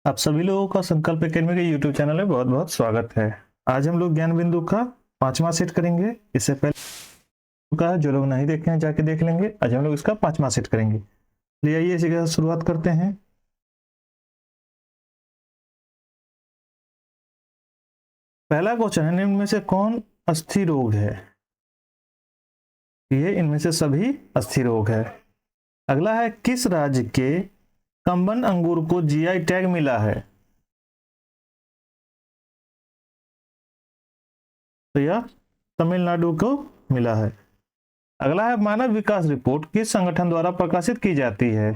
आप सभी लोगों का संकल्प एकेडमी के यूट्यूब चैनल में बहुत बहुत स्वागत है। आज हम लोग ज्ञान बिंदु का 5वां सेट करेंगे। इससे पहले का जो लोग नहीं देखे हैं जाके देख लेंगे। आज हम लोग इसका 5वां सेट करेंगे। चलिए आइए इसी के साथ शुरुआत करते हैं। पहला क्वेश्चन है, निम्न में से कौन अस्थि रोग है? ये इनमें से सभी अस्थि रोग है। अगला है, किस राज्य के कंबन अंगूर को जीआई टैग मिला है? तो यह तमिलनाडु को मिला है। अगला है, मानव विकास रिपोर्ट किस संगठन द्वारा प्रकाशित की जाती है?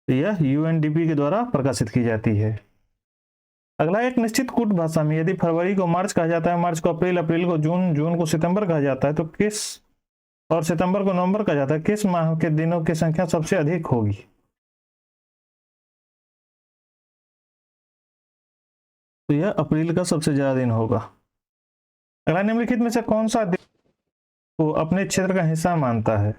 तो यह यूएनडीपी के द्वारा प्रकाशित की जाती है। अगला, एक निश्चित कूट भाषा में यदि फरवरी को मार्च कहा जाता है, मार्च को अप्रैल, अप्रैल को जून, जून को सितंबर कहा जाता है, तो किस और सितंबर को नवंबर कहा जाता है, किस माह के दिनों की संख्या सबसे अधिक होगी? तो यह अप्रैल का सबसे ज्यादा दिन होगा। अगला, निम्नलिखित में से कौन सा देश को अपने क्षेत्र का हिस्सा मानता है?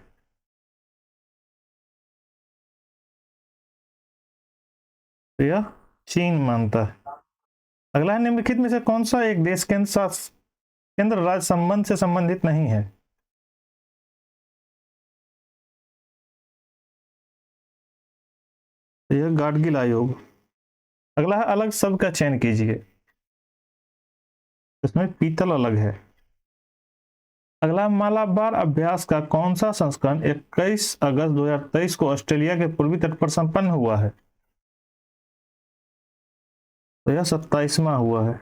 तो यह चीन मानता है। अगला है, निम्नलिखित में से कौन सा एक देश केंद्र राज्य संबंध से संबंधित नहीं है? तो यह गाडगिल आयोग। अगला है, अलग शब्द का चयन कीजिए। इसमें पीतल अलग है। अगला, मालाबार अभ्यास का कौन सा संस्करण 21 अगस्त 2023 को ऑस्ट्रेलिया के पूर्वी तट पर संपन्न हुआ है? तो यह 27वां हुआ है।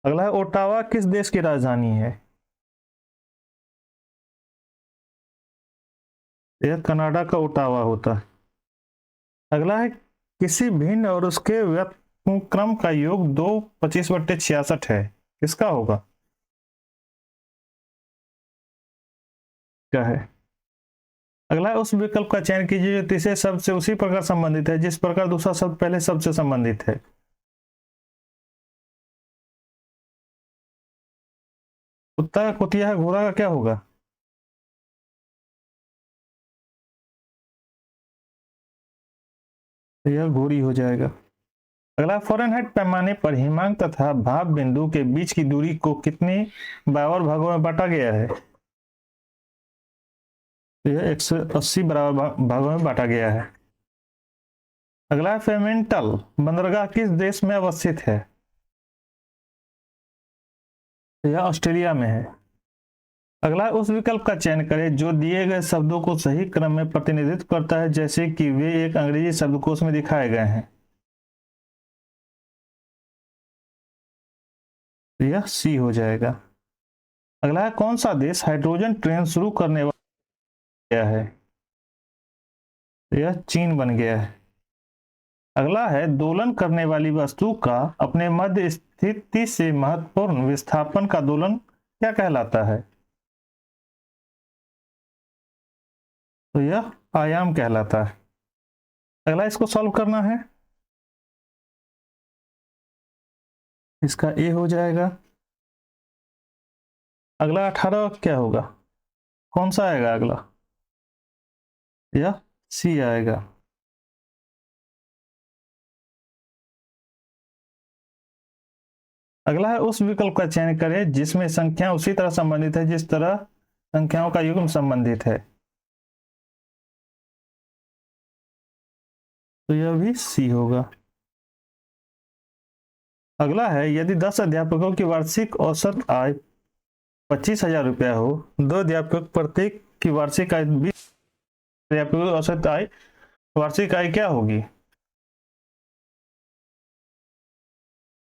अगला है, ओटावा किस देश की राजधानी है? यह कनाडा का ओटावा होता है। अगला है, किसी भिन्न और उसके व्युत्क्रम का योग 2 25/66 है, किसका होगा? क्या है? अगला है, उस विकल्प का चयन कीजिए जो तीसरे शब्द से उसी प्रकार संबंधित है जिस प्रकार दूसरा शब्द पहले शब्द से संबंधित है। कुत्ता का कुतिया है, घोड़ा का क्या होगा? तो यह घोड़ी हो जाएगा। अगला, फ़ारेनहाइट पैमाने पर हिमांक तथा भाप बिंदु के बीच की दूरी को कितने बराबर भागों में बांटा गया है? तो यह 180 बराबर भागों में बांटा गया है। अगला, फ्रेमेंटल बंदरगाह किस देश में अवस्थित है? तो यह ऑस्ट्रेलिया में है। अगला, उस विकल्प का चयन करें जो दिए गए शब्दों को सही क्रम में प्रतिनिधित्व करता है जैसे कि वे एक अंग्रेजी शब्दकोश में दिखाए गए हैं। तो यह सी हो जाएगा। अगला है, कौन सा देश हाइड्रोजन ट्रेन शुरू करने वाला है? तो यह चीन बन गया है। अगला है, दोलन करने वाली वस्तु का अपने मध्य स्थिति से महत्वपूर्ण विस्थापन का दोलन क्या कहलाता है? तो यह आयाम कहलाता है। अगला, इसको सॉल्व करना है। इसका ए हो जाएगा। अगला 18 क्या होगा? कौन सा आएगा अगला? यह सी आएगा। अगला है, उस विकल्प का चयन करें जिसमें संख्या उसी तरह संबंधित है जिस तरह संख्याओं का युग्म संबंधित है। तो यह भी सी होगा। अगला है, यदि 10 अध्यापकों की वार्षिक औसत आय 25,000 रुपया हो, 2 अध्यापक प्रत्येक की वार्षिक आय 20 अध्यापकों की औसत आय वार्षिक आय क्या होगी?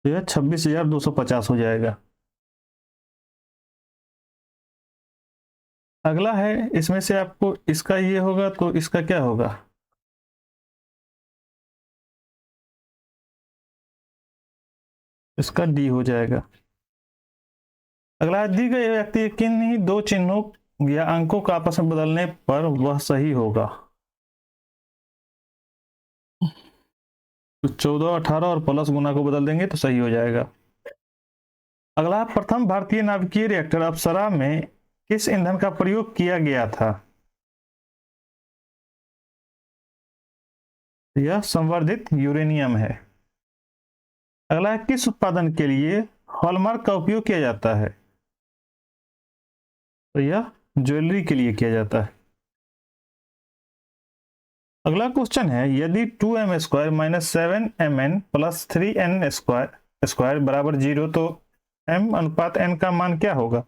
तो यह 26,250 हो जाएगा। अगला है, इसमें से आपको इसका ये होगा तो इसका क्या होगा? इसका डी हो जाएगा। अगला है, दी गई व्यक्ति किन्हीं दो चिन्हों या अंकों का आपस में बदलने पर वह सही होगा। तो 14, 18 और प्लस गुना को बदल देंगे तो सही हो जाएगा। अगला, प्रथम भारतीय नाभिकीय रिएक्टर अप्सरा में किस ईंधन का प्रयोग किया गया था? यह संवर्धित यूरेनियम है। अगला है, किस उत्पादन के लिए हॉलमार्क का उपयोग किया जाता है? तो यह ज्वेलरी के लिए किया जाता है। अगला क्वेश्चन है, यदि 2m² minus 7mn plus 3n square बराबर 0 तो m अनुपात n का मान क्या होगा?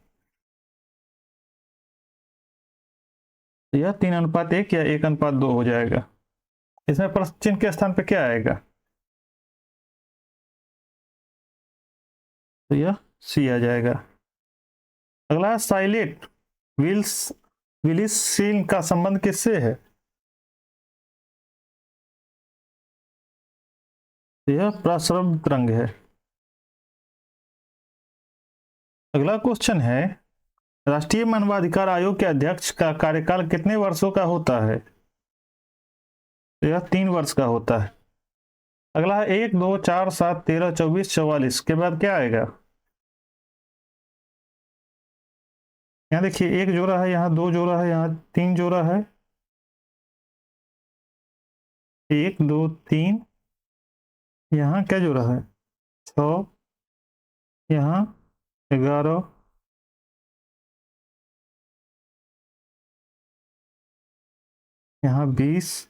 यह 3:1 या 1:2 हो जाएगा। इसमें प्रश्न चिन्ह के स्थान पे क्या आएगा? तो यह सी आ जाएगा। अगला, साइलेट विलिस का संबंध किससे है? यह प्रसरण तरंग है। अगला क्वेश्चन है, राष्ट्रीय मानवाधिकार आयोग के अध्यक्ष का कार्यकाल कितने वर्षों का होता है? यह 3 वर्ष का होता है। अगला है, 1 2 4 7 13 24 44 के बाद क्या आएगा? यहाँ देखिए, 1 जोड़ा है, यहाँ 2 जोड़ा है, यहाँ 3 जोड़ा है। 1 2 3, यहाँ क्या जोड़ा है? 6, यहाँ 11, यहाँ 20,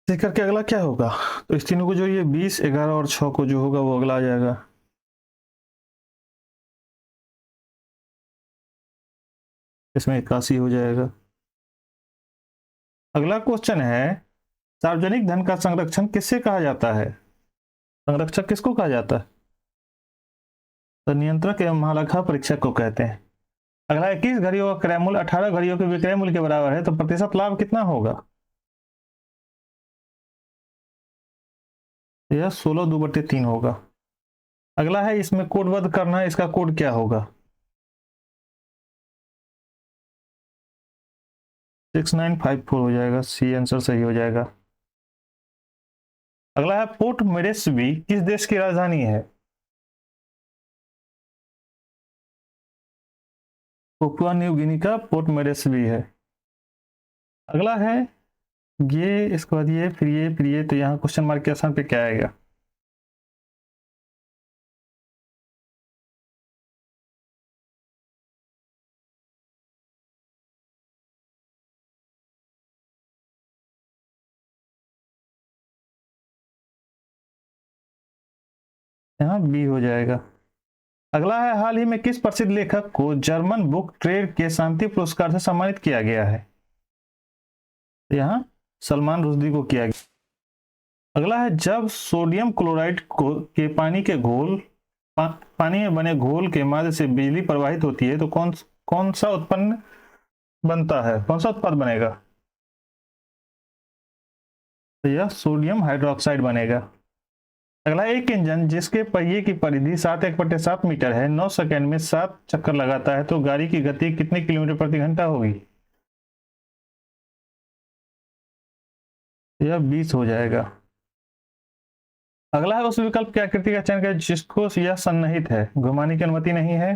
इसे करके अगला क्या होगा? तो इस तीनों को जो, ये 20 11 और 6 को जो होगा वो अगला आ जाएगा। इसमें 81 हो जाएगा। अगला क्वेश्चन है, सार्वजनिक धन का संरक्षण किससे कहा जाता है? संरक्षक किसको कहा जाता है? तो नियंत्रक एवं महालेखा परीक्षक को कहते हैं। अगला, 21 घड़ियों का क्रय मूल्य 18 घड़ियों के विक्रय मूल्य के बराबर है तो प्रतिशत लाभ कितना होगा? यह 16/2/3 होगा। अगला है, इसमें कोडबद्ध करना है, इसका कोड क्या होगा? 6954 हो जाएगा। सी आंसर सही हो जाएगा। अगला है, पोर्ट मोरेस्बी किस देश की राजधानी है? पपुआ न्यू गिनी का पोर्ट मोरेस्बी है। अगला है, ये इसके बाद ये फिर ये फिर ये, तो यहाँ क्वेश्चन मार्क के स्थान पे क्या आएगा? यहाँ बी हो जाएगा। अगला है, हाल ही में किस प्रसिद्ध लेखक को जर्मन बुक ट्रेड के शांति पुरस्कार से सम्मानित किया गया है? यहाँ सलमान रुश्दी को किया गया। अगला है, जब सोडियम क्लोराइड को के पानी के घोल पानी में बने घोल के माध्यम से बिजली प्रवाहित होती है तो कौन सा उत्पन्न बनता है? कौन सा उत्पाद बनेगा? तो यह सोडियम हाइड्रोक्साइड बनेगा। अगला, एक इंजन जिसके पहिए की परिधि 7 मीटर है 9 सेकंड में 7 चक्कर लगाता है तो गाड़ी की गति कितने किलोमीटर प्रति घंटा होगी? यह 20 हो जाएगा। अगला है, उस विकल्प की आकृति का चयन करें जिसको यह सन्निहित है, घुमाने की अनुमति नहीं है।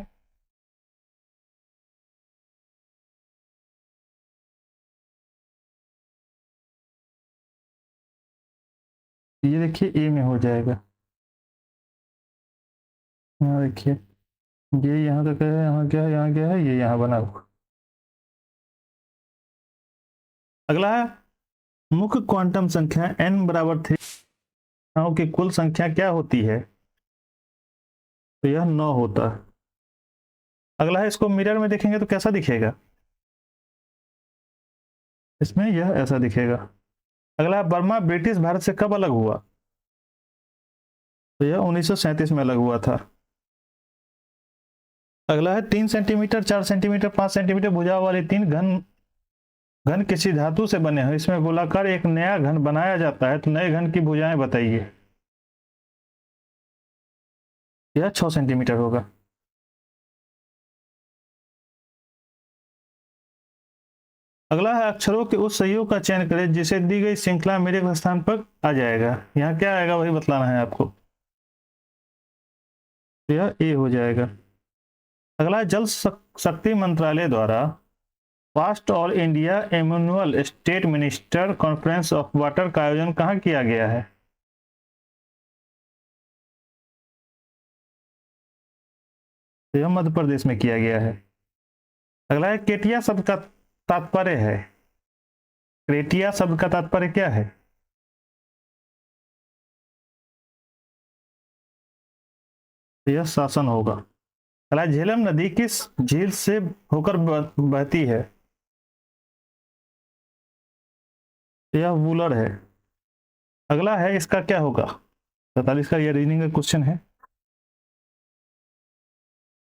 ये देखिए, ए में हो जाएगा। यहाँ देखिए, ये यहाँ तक है, यहाँ क्या है, यहाँ क्या है, ये यहाँ बना हुआ। अगला है, मुख्य क्वांटम संख्या n बराबर थे की कुल संख्या क्या होती है? तो यह 9 होता है। अगला है, इसको मिरर में देखेंगे तो कैसा दिखेगा? इसमें यह ऐसा दिखेगा। अगला है, बर्मा ब्रिटिश भारत से कब अलग हुआ? तो यह 1937 में अलग हुआ था। अगला है, 3 सेंटीमीटर 4 सेंटीमीटर 5 सेंटीमीटर भुजाओं वाले 3 घन घन किसी धातु से बने हैं, इसमें गोलाकार एक नया घन बनाया जाता है तो नए घन की भुजाएं बताइए। यह 6 सेंटीमीटर होगा। अगला है अक्षरों के उस सहयोग का चयन करें जिसे दी गई श्रृंखला में एक स्थान पर आ जाएगा। यहाँ क्या आएगा वही बतलाना है आपको। यह ए हो जाएगा। अगला है जल शक्ति मंत्रालय द्वारा first all India annual state minister conference of water का आयोजन कहाँ किया गया है। तो यह मध्य प्रदेश में किया गया है। अगला है केटिया शब्द का तात्पर्य है। क्रेटिया शब्द का तात्पर्य क्या है। तो यह शासन होगा। अगला झेलम नदी किस झील से होकर बहती है। तो यह वूलर है। अगला है इसका क्या होगा। 47 का यह रीजनिंग का क्वेश्चन है।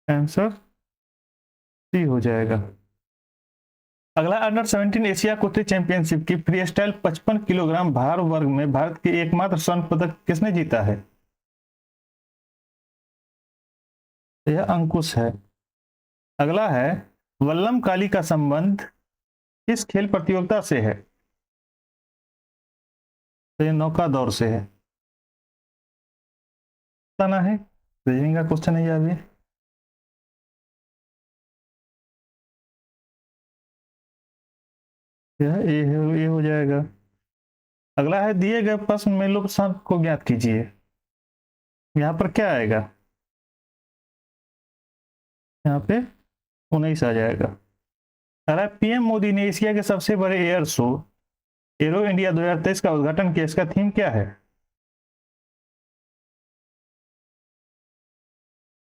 आंसर सी हो जाएगा। अगला अंडर 17 एशिया कुश्ती चैंपियनशिप की फ्री स्टाइल 55 किलोग्राम भार वर्ग में भारत के एकमात्र स्वर्ण पदक किसने जीता है। यह अंकुश है। अगला है वल्लम काली का संबंध किस खेल प्रतियोगिता से है। तो यह नौका दौड़ से है। बताना है रीजनिंग का क्वेश्चन है यह भी। यह ए हो जाएगा। अगला है दिए गए प्रश्न में लोग शब्द को ज्ञात कीजिए। यहाँ पर क्या आएगा। यहाँ पे 19 आ जाएगा। अगला पीएम मोदी ने एशिया के सबसे बड़े एयर शो एरो इंडिया 2023 का उद्घाटन किया। इसका थीम क्या है।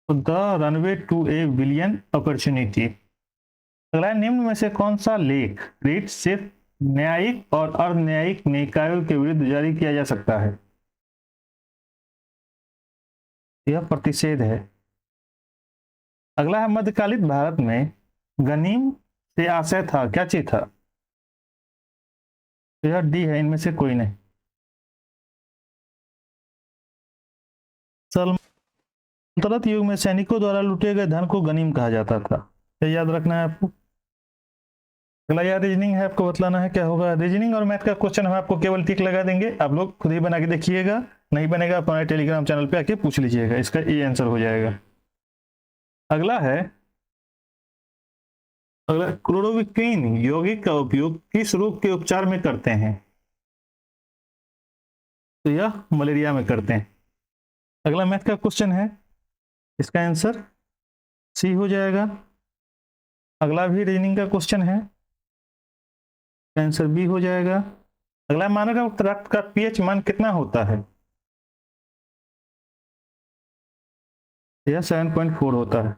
The runway to a billion opportunity. अगला निम्न में से कौन सा लेख रीट सिर्फ न्यायिक और अर्ध न्यायिक निकायों के विरुद्ध जारी किया जा सकता है। यह प्रतिषेध है। अगला है मध्यकालीन भारत में गनीम से आशय था क्या चीज था। यह डी है इनमें से कोई नहीं। सल्तनत युग में सैनिकों द्वारा लूटे गए धन को गनीम कहा जाता था। यह याद रखना है आपको। अगला यार रीजनिंग है आपको बतलाना है क्या होगा। रीजनिंग और मैथ का क्वेश्चन हम आपको केवल टिक लगा देंगे। आप लोग खुद ही बना के देखिएगा। नहीं बनेगा आप हमारे टेलीग्राम चैनल पे आके पूछ लीजिएगा। इसका ये आंसर हो जाएगा। अगला है अगला क्लोरोक्विन यौगिक का उपयोग किस रोग के उपचार में करते हैं। तो यह मलेरिया में करते हैं। अगला मैथ का क्वेश्चन है। इसका आंसर सी हो जाएगा। अगला भी रीजनिंग का क्वेश्चन है। आंसर बी हो जाएगा। अगला मानव रक्त का पीएच मान कितना होता है। यह 7.4 होता है।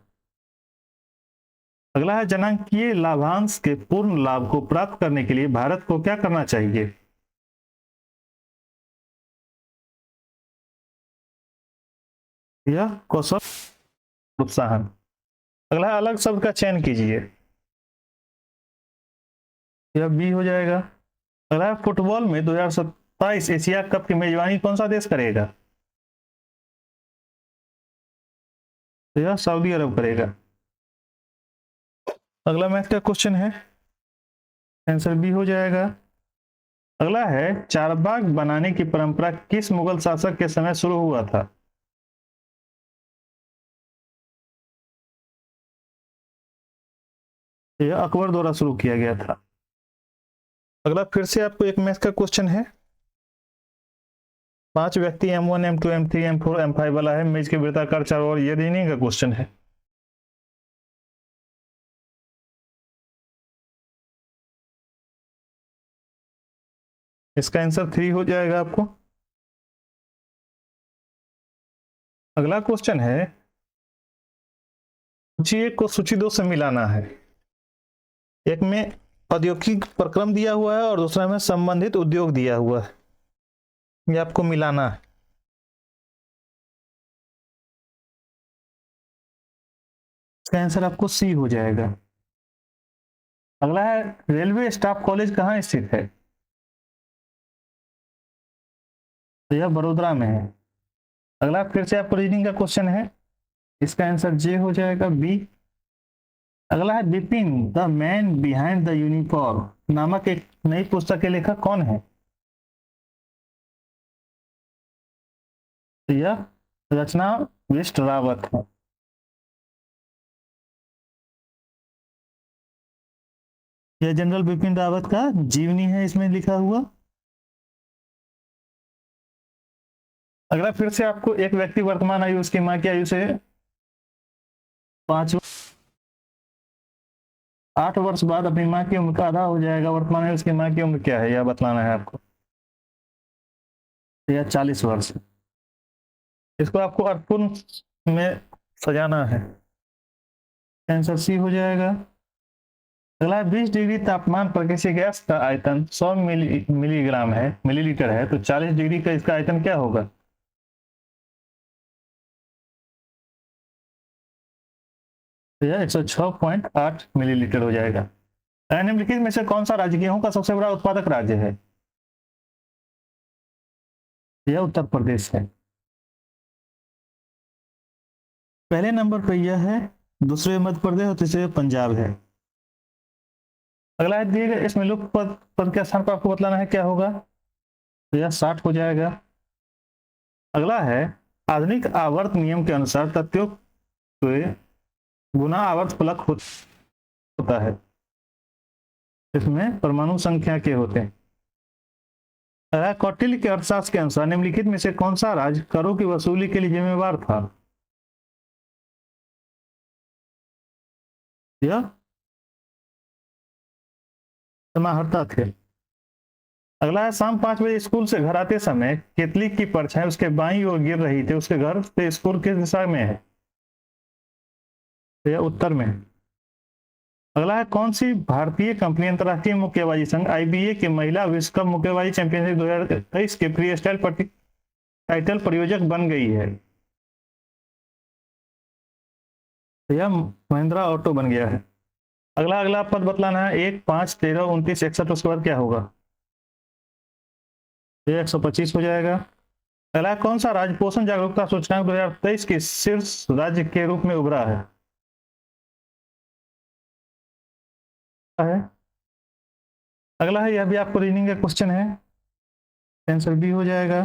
अगला है जनांकीय लाभांश के पूर्ण लाभ को प्राप्त करने के लिए भारत को क्या करना चाहिए। यह कौशल प्रोत्साहन। अगला अलग शब्द का चयन कीजिए। यह बी हो जाएगा। अगला फुटबॉल में 2027 एशिया कप की मेजबानी कौन सा देश करेगा। तो यह सऊदी अरब करेगा। अगला मैथ का क्वेश्चन है। आंसर बी हो जाएगा। अगला है चारबाग बनाने की परंपरा किस मुगल शासक के समय शुरू हुआ था। यह अकबर द्वारा शुरू किया गया था। अगला फिर से आपको एक मैथ का क्वेश्चन है। 5 व्यक्ति M1 M2 M3 M4 M5 वाला है। मेज के वृत्ताकार चारों ओर ये रीजनिंग का क्वेश्चन है। इसका आंसर 3 हो जाएगा आपको। अगला क्वेश्चन है सूची 1 को सूची 2 से मिलाना है। एक में औद्योगिक प्रक्रम दिया हुआ है और दूसरा में संबंधित उद्योग दिया हुआ है। ये आपको मिलाना है। इसका आंसर आपको सी हो जाएगा। अगला है रेलवे स्टाफ कॉलेज कहाँ स्थित है। तो यह बड़ोदरा में है। अगला फिर से आपको रीजनिंग का क्वेश्चन है। इसका आंसर जे हो जाएगा बी। अगला है Bipin the man behind the uniform नामक एक नई पुस्तक के लेखक कौन है? तो यह रचना विष्ट रावत है। यह जनरल बिपिन रावत का जीवनी है इसमें लिखा हुआ। अगला फिर से आपको एक व्यक्ति वर्तमान आयु उसकी मां की आयु से 8 वर्ष बाद अपनी मां की उम्र का आधा हो जाएगा। वर्तमान आयु उसकी मां की उम्र क्या है यह बतलाना है आपको। यह 40 वर्ष। इसको आपको अर्थपूर्ण में सजाना है। आंसर सी हो जाएगा। अगला 20 डिग्री तापमान पर किसी गैस का आयतन 100 मिलीग्राम है, मिलीलीटर है, तो 40 डिग्री का इसका आयतन क्या होगा? तो यह 106.8 मिलीलीटर हो जाएगा। निम्नलिखित में से कौन सा राज्य गेहूं का सबसे बड़ा उत्पादक राज्य है? यह उत्तर प्रदेश है। पहले नंबर पर यह है, दूसरे मध्य प्रदेश और तीसरे पंजाब है। अगला है दिए गए इसमें लुप्त पद के स्थान पर आपको बतलाना है क्या होगा। तो यह 60 हो जाएगा। अगला है आधुनिक आवर्त नियम के अनुसार तथ्यों के गुना आवर्त फलक होता है। इसमें परमाणु संख्या के होते हैं। कौटिल्य के अर्थशास्त्र के अनुसार निम्नलिखित में से कौन सा राज्य करों की वसूली के लिए जिम्मेवार था? यह समाहर्ता थे। अगला है शाम 5 बजे स्कूल से घर आते समय केतली की परछाई उसके बाईं ओर गिर रही थी, उसके घर से स्कूल किस दिशा में है? यह उत्तर में है। अगला है कौन सी भारतीय कंपनी अंतरराष्ट्रीय मुक्केबाजी संघ आईबीए के महिला विश्व कप मुक्केबाजी चैंपियनशिप 2023 के फ्री स्टाइल टाइटल प्रायोजक बन गई है? यह महिंद्रा ऑटो बन गया है। अगला पद बतलाना है 1, 5, 13, 29, 61, उसके बाद क्या होगा? यह 125 हो जाएगा। अगला कौन सा राज्य पोषण जागरूकता सूचकांक 2023 के शीर्ष राज्य के रूप में उभरा है? अगला है यह भी आपको रीजनिंग का क्वेश्चन है। आंसर बी हो जाएगा।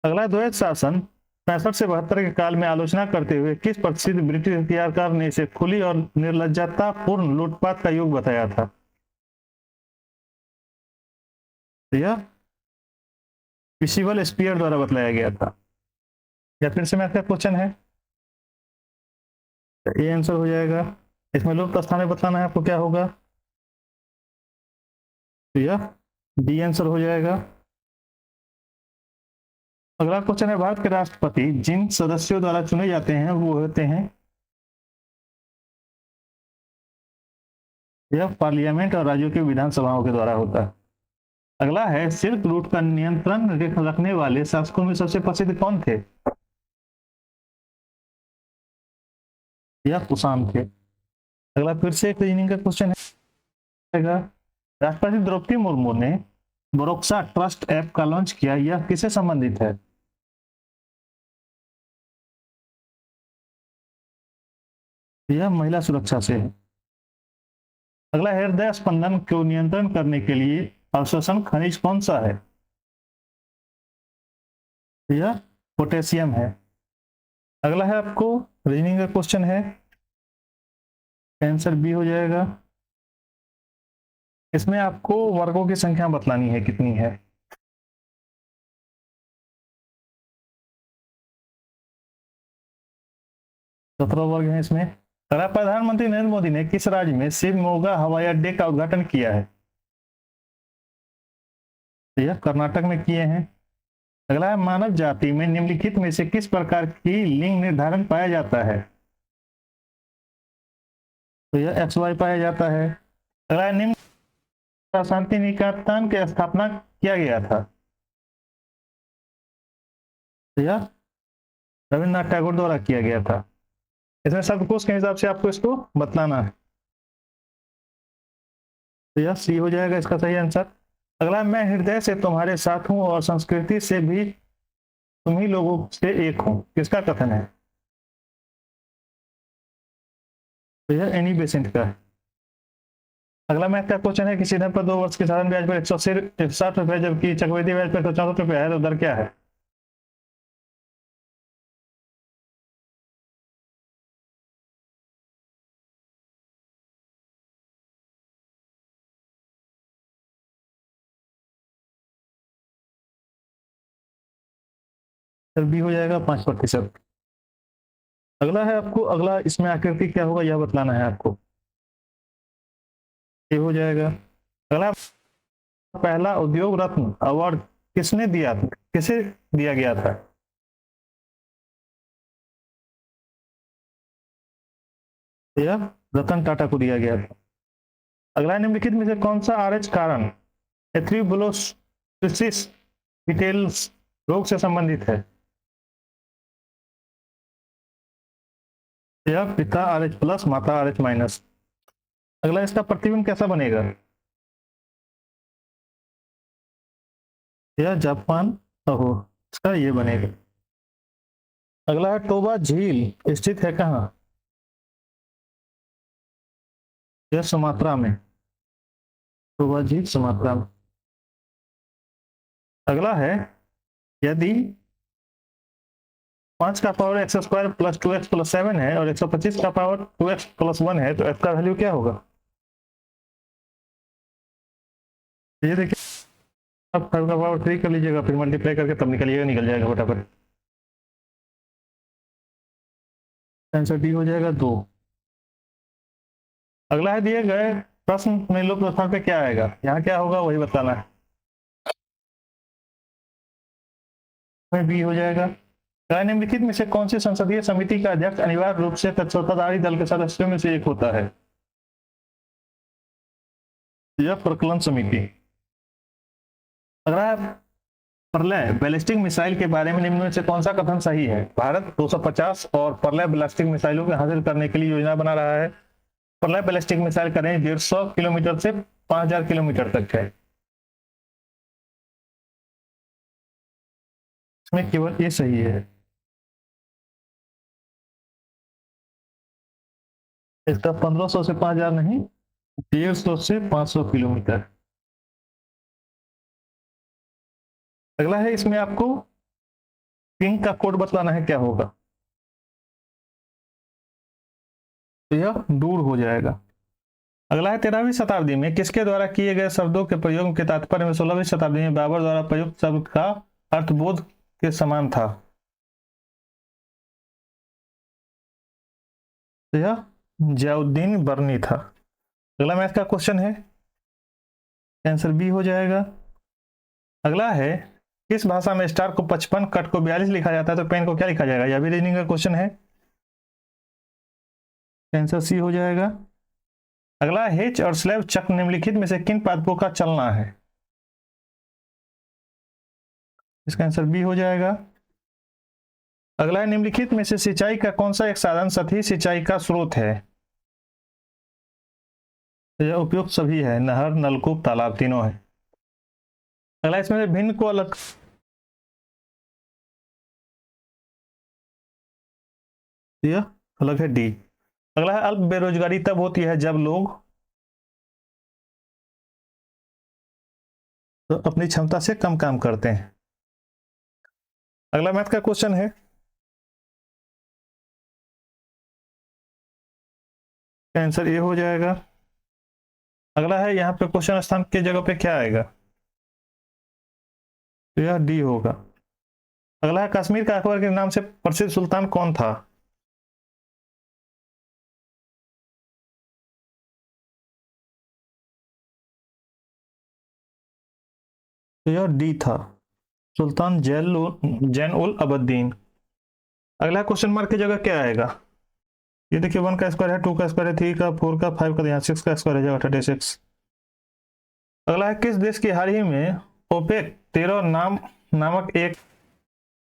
अगला द्वैत शासन 65 से 72 के काल में आलोचना करते हुए किस प्रसिद्ध ब्रिटिश इतिहासकार ने इसे खुली और निर्लज्जतापूर्ण लूटपाट का युग बताया था? यह पिशिवल स्पीयर द्वारा बतलाया गया था। या फिर से मैथ का क्वेश्चन है, ये आंसर हो जाएगा। इसमें लुप्त स्थान में बताना है आपको क्या होगा। तो यह डी आंसर हो जाएगा। अगला क्वेश्चन है भारत के राष्ट्रपति जिन सदस्यों द्वारा चुने जाते हैं वो होते हैं। यह पार्लियामेंट और राज्यों की विधानसभाओं के द्वारा होता है। अगला है सिल्क रूट का नियंत्रण रखने वाले शासकों में सबसे प्रसिद्ध कौन थे? यह कुषाण थे। अगला फिर से एक रीजनिंग का क्वेश्चन है। राष्ट्रपति द्रौपदी मुर्मू ने बोरोक्सा ट्रस्ट ऐप का लॉन्च किया, यह किससे संबंधित है? यह महिला सुरक्षा से है। अगला हृदय स्पंदन को नियंत्रण करने के लिए अवशोषण खनिज कौन सा है? यह पोटेशियम है। अगला है आपको रीजनिंग का क्वेश्चन है। आंसर बी हो जाएगा। इसमें आपको वर्गों की संख्या बतलानी है कितनी है। 17 वर्ग हैं इसमें। अगला प्रधानमंत्री नरेंद्र मोदी ने किस राज्य में शिवमोगा हवाई अड्डे का उद्घाटन किया है? यह कर्नाटक में किए हैं। अगला है मानव जाति में निम्नलिखित में से किस प्रकार की लिंग निर्धारण पाया जाता है? तो यह XY पाया जाता है। अगला निम्न शांति निकेतन की स्थापना किया गया था? तो यह रविन्द्रनाथ टैगोर द्वारा किया गया था। इसमें शब्दकोश के हिसाब से आपको इसको बतलाना है। तो यह सी हो जाएगा इसका सही आंसर। अगला मैं हृदय से तुम्हारे साथ हूं और संस्कृति से भी तुम्ही लोगों से एक हूं, किसका कथन है? तो यह एनी बेसेंट का है। अगला मैथ का क्वेश्चन है, किसी धन पर 2 वर्ष के साधारण ब्याज पर 160 रुपए जबकि चक्रवृद्धि ब्याज पर 164 रुपए है, तो दर क्या है? सर बी हो जाएगा 5%। अगला है आपको, अगला इसमें आकृति क्या होगा यह बतलाना है आपको। ये हो जाएगा। अगला, पहला उद्योग रत्न अवार्ड किसने दिया था, किसे दिया गया था? यह रतन टाटा को दिया गया था। अगला, निम्नलिखित में से कौन सा आरएच कारण एथ्रोब्लोसिस डिटेल्स रोग से संबंधित है? यह पिता आरएच प्लस माता आरएच माइनस। अगला, इसका प्रतिबिंब कैसा बनेगा? यह जापान हो, इसका ये बनेगा। अगला है, टोबा झील स्थित है कहाँ? यह सुमात्रा में, टोबा झील सुमात्रा में। अगला है, यदि 5 का power x square plus 2x plus 7 है और 125 का पावर 2x प्लस 1 है, तो f का वैल्यू क्या होगा? ये देखिए, अब 5 का पावर 3 कर लीजिएगा, फिर मल्टीप्लाई करके तब निकलिएगा, निकल जाएगा फटाफट। आंसर डी हो जाएगा 2। अगला है, दिए गए प्रश्न में लोक प्रस्थान पे क्या आएगा, यहाँ क्या होगा वही बताना है। बी हो जाएगा। निम्नलिखित में से कौन सी संसदीय समिति का अध्यक्ष अनिवार्य रूप से सत्ताधारी दल के सदस्यों में से एक होता है? यह प्रकलन समिति। अगला, प्रलय बैलिस्टिक मिसाइल के बारे में निम्न में से कौन सा कथन सही है? भारत 250 और प्रलय बैलिस्टिक मिसाइलों को हासिल करने के लिए योजना बना रहा है। प्रलय बैलिस्टिक मिसाइल का रेंज 150 किलोमीटर से 5000 किलोमीटर तक है। इसमें केवल ये सही है। इसका 1500 से 5000 नहीं, 150 से 500 किलोमीटर। अगला है, इसमें आपको पिंक का कोड बतलाना है, क्या होगा? तो यह दूर हो जाएगा। अगला है, 13वीं शताब्दी में किसके द्वारा किए गए शब्दों के प्रयोग के तात्पर्य में 16वीं शताब्दी में बाबर द्वारा प्रयुक्त शब्द का अर्थबोध के समान था? तो यह जियाउद्दीन बर्नी था। अगला मैथ का क्वेश्चन है, आंसर बी हो जाएगा। अगला है, किस भाषा में स्टार को 55 कट को 42 लिखा जाता है, तो पेन को क्या लिखा जाएगा? यह भी रीजनिंग का क्वेश्चन है। आंसर सी हो जाएगा। अगला, हेच और स्लैब चक्र निम्नलिखित में से किन पादपों का चलना है? इसका आंसर बी हो जाएगा। अगला है, निम्नलिखित में से सिंचाई का कौन सा एक साधन सतही सिंचाई का स्रोत है? यह उपयुक्त सभी है, नहर नलकूप तालाब तीनों है। अगला, इसमें से भिन्न को अलग, यह अलग है, डी। अगला है, अल्प बेरोजगारी तब होती है जब लोग तो अपनी क्षमता से कम काम करते हैं। अगला मैथ का क्वेश्चन है, आंसर ए हो जाएगा। अगला है, यहाँ पे क्वेश्चन स्थान की जगह पे क्या आएगा? तो यह डी होगा। अगला है, कश्मीर का अकबर के नाम से प्रसिद्ध सुल्तान कौन था? तो यह डी था, सुल्तान जैन उल अबद्दीन। अगला क्वेश्चन मार्क की जगह क्या आएगा? ये देखिए, 1 का स्क्वायर है, 2 का स्क्वायर है, 3 का, 4 का, 5 का, यहाँ 6 का स्क्वायर है जाएगा 36। अगला है, किस देश की हाल ही में ओपेक 13 नामक एक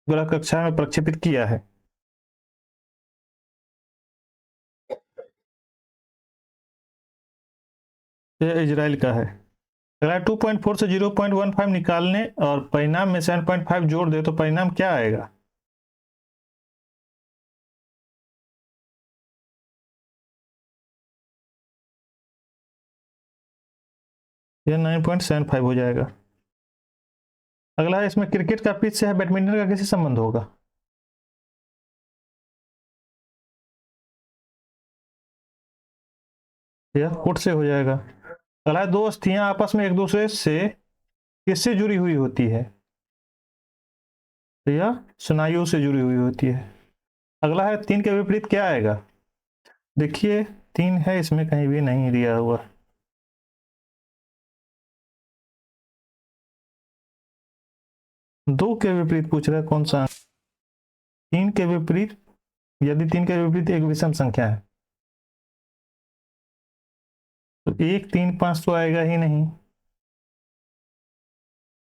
ग्रह कक्षा में प्रक्षेपित किया है? यह इजराइल का है। अगला, 2.4 से 0.15 निकालने और परिणाम में 7.5 जोड़ दे तो परिणाम क्या आएगा? यह 9.75 हो जाएगा। अगला है, इसमें क्रिकेट का पिच से है बैडमिंटन का कैसे संबंध होगा? यह कोर्ट से हो जाएगा। अगला है, दो अस्थियां आपस में एक दूसरे से किससे जुड़ी हुई होती है? तो यह स्नायुओं से जुड़ी हुई होती है। अगला है, तीन के विपरीत क्या आएगा? देखिए, तीन है, इसमें कहीं भी नहीं दिया हुआ। दो के विपरीत पूछ रहा है, कौन सा? तीन के विपरीत, यदि तीन के विपरीत एक विषम संख्या है तो एक, तीन, पांच तो आएगा ही नहीं।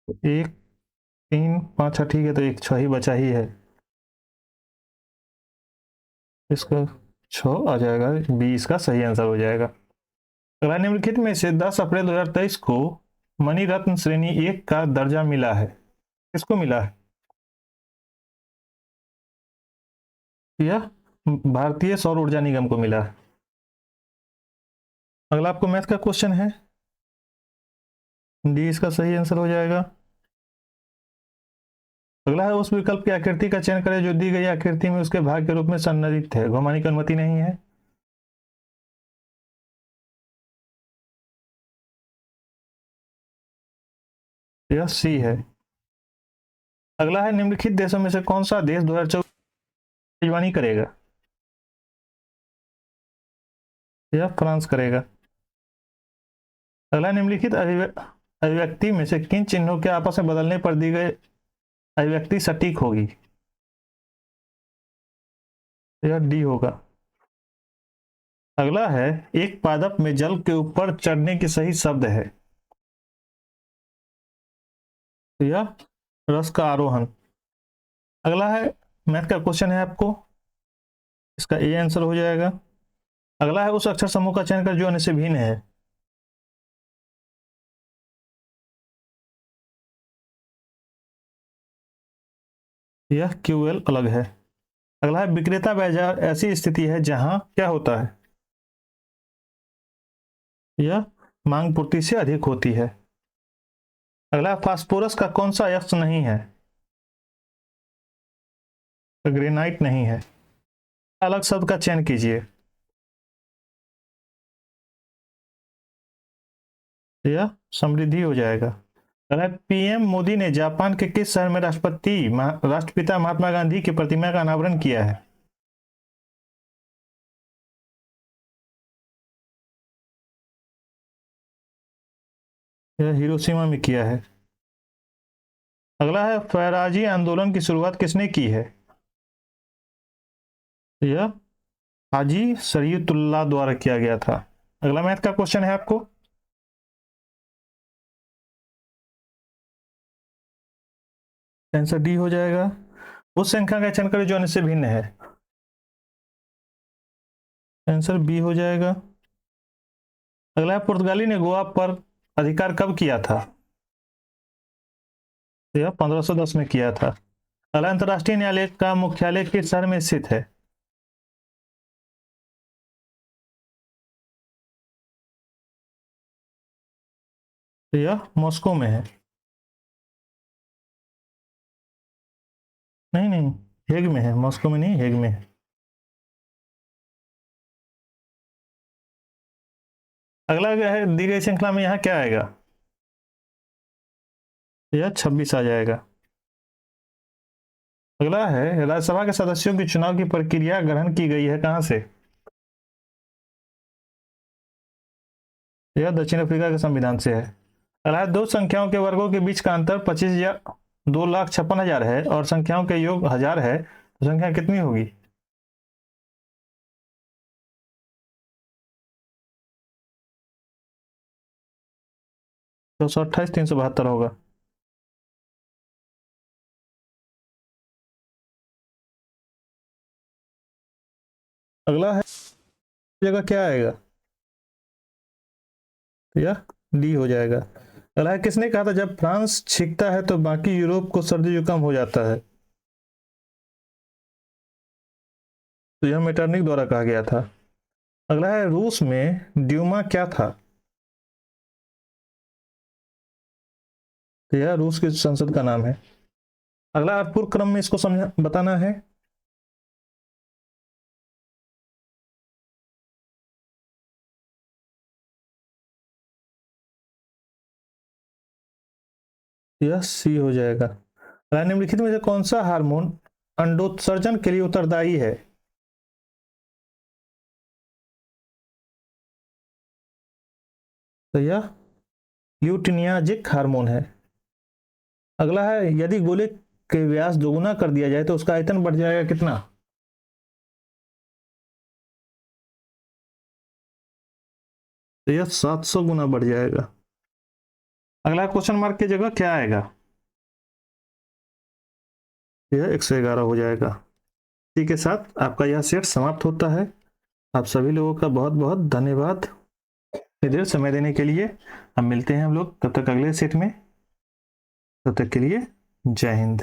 तो एक, तीन, पांच, ठीक है, तो एक छह ही बचा ही है, इसका छह आ जाएगा, बी इसका सही आंसर हो जाएगा। अगला, निम्नलिखित में से 10 अप्रैल 2023 को मणिरत्न श्रेणी एक का दर्जा मिला है, किसको मिला है? यह भारतीय सौर ऊर्जा निगम को मिला है। अगला आपको मैथ का क्वेश्चन है, डी इसका सही आंसर हो जाएगा। अगला है, उस विकल्प की आकृति का चयन करें जो दी गई आकृति में उसके भाग के रूप में संरचित है, घुमाने की अनुमति नहीं है। यह सी है। अगला है, निम्नलिखित देशों में से कौन सा देश 2024 मेजबानी करेगा? यह फ्रांस करेगा। अगला, निम्नलिखित अभिव्यक्ति में से किन चिन्हों के आपस में बदलने पर दी गई अभिव्यक्ति सटीक होगी? यह डी होगा। अगला है, एक पादप में जल के ऊपर चढ़ने की सही शब्द है? यह रस का आरोहण। अगला है, मैथ का क्वेश्चन है आपको, इसका ए आंसर हो जाएगा। अगला है, उस अक्षर समूह का चयन कर जो अन्य से भिन्न है। यह क्यूएल अलग है। अगला है, विक्रेता बाजार ऐसी स्थिति है जहां क्या होता है? यह मांग पूर्ति से अधिक होती है। अगला, फास्फोरस का कौन सा यक्ष नहीं है? ग्रेनाइट नहीं है। अलग शब्द का चयन कीजिए। यह समृद्धि हो जाएगा। अगला, पीएम मोदी ने जापान के किस शहर में राष्ट्रपिता महात्मा गांधी की प्रतिमा का अनावरण किया है? यह हिरोशिमा में किया है। अगला है, फैराजी आंदोलन की शुरुआत किसने की है? यह हाजी शरीयतुल्लाह द्वारा किया गया था। अगला मैथ का क्वेश्चन है आपको, आंसर डी हो जाएगा। उस संख्या का चयन करें जो अन्य से भिन्न है। आंसर बी हो जाएगा। अगला, पुर्तगाली ने गोवा पर अधिकार कब किया था? यह 1510 में किया था। अगला, अंतर्राष्ट्रीय न्यायालय का मुख्यालय किस शहर में स्थित है? यह मॉस्को में है। नहीं नहीं, हेग में है, मॉस्को में नहीं, हेग में है। अगला है, दी गई श्रृंखला में यहाँ क्या आएगा? यह 26 आ जाएगा। अगला है, राज्यसभा के सदस्यों के चुनाव की प्रक्रिया ग्रहण की गई है कहां से? यह दक्षिण अफ्रीका के संविधान से है। अगला है, दो संख्याओं के वर्गों के बीच का अंतर 25,000 2,56,000 है और संख्याओं के योग 1000 है, तो संख्या कितनी होगी? 228, 372 होगा। अगला है, जगह क्या आएगा? तो यह डी हो जाएगा। अगला है, किसने कहा था जब फ्रांस छींकता है तो बाकी यूरोप को सर्दी जुकाम हो जाता है? तो यह मेटरनिक द्वारा कहा गया था। अगला है, रूस में ड्यूमा क्या था? तो यह रूस की संसद का नाम है। अगला पूर्व क्रम में इसको समझ बताना है। यह सी हो जाएगा। अगला निम्नलिखित में से कौन सा हार्मोन अंडोत्सर्जन के लिए उत्तरदायी है? तो यह ल्यूटिनियाजिक हार्मोन है। अगला है, यदि गोले के व्यास दोगुना कर दिया जाए तो उसका आयतन बढ़ जाएगा कितना? तो यह 700 गुना बढ़ जाएगा। अगला क्वेश्चन मार्क की जगह क्या आएगा? यह 111 हो जाएगा। इसी के साथ आपका यह सेट समाप्त होता है। आप सभी लोगों का बहुत बहुत धन्यवाद इतनी देर समय देने के लिए। अब मिलते हैं हम लोग तब तक अगले सेट में। तब तक के लिए जय हिंद।